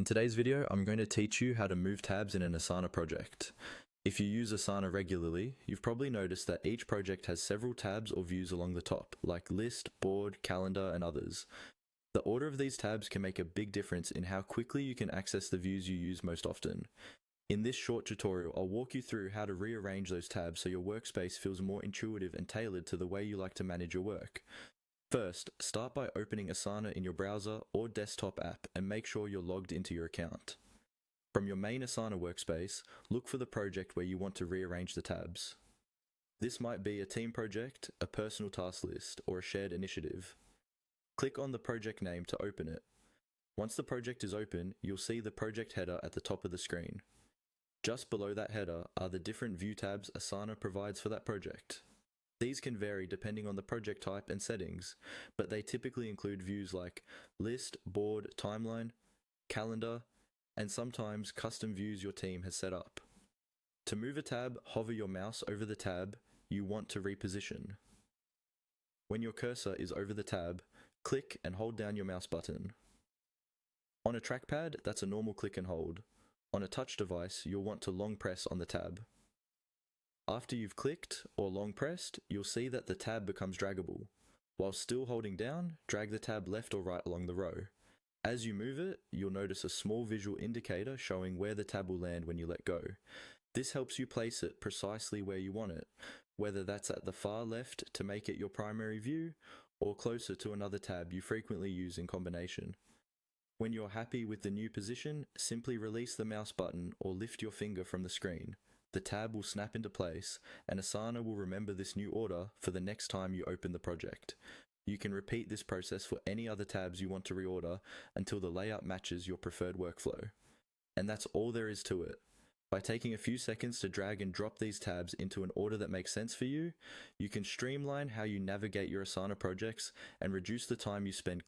In today's video, I'm going to teach you how to move tabs in an Asana project. If you use Asana regularly, you've probably noticed that each project has several tabs or views along the top, like list, board, calendar, and others. The order of these tabs can make a big difference in how quickly you can access the views you use most often. In this short tutorial, I'll walk you through how to rearrange those tabs so your workspace feels more intuitive and tailored to the way you like to manage your work. First, start by opening Asana in your browser or desktop app and make sure you're logged into your account. From your main Asana workspace, look for the project where you want to rearrange the tabs. This might be a team project, a personal task list, or a shared initiative. Click on the project name to open it. Once the project is open, you'll see the project header at the top of the screen. Just below that header are the different view tabs Asana provides for that project. These can vary depending on the project type and settings, but they typically include views like list, board, timeline, calendar, and sometimes custom views your team has set up. To move a tab, hover your mouse over the tab you want to reposition. When your cursor is over the tab, click and hold down your mouse button. On a trackpad, that's a normal click and hold. On a touch device, you'll want to long press on the tab. After you've clicked or long pressed, you'll see that the tab becomes draggable. While still holding down, drag the tab left or right along the row. As you move it, you'll notice a small visual indicator showing where the tab will land when you let go. This helps you place it precisely where you want it, whether that's at the far left to make it your primary view, or closer to another tab you frequently use in combination. When you're happy with the new position, simply release the mouse button or lift your finger from the screen. The tab will snap into place, and Asana will remember this new order for the next time you open the project. You can repeat this process for any other tabs you want to reorder until the layout matches your preferred workflow. And that's all there is to it. By taking a few seconds to drag and drop these tabs into an order that makes sense for you, you can streamline how you navigate your Asana projects and reduce the time you spend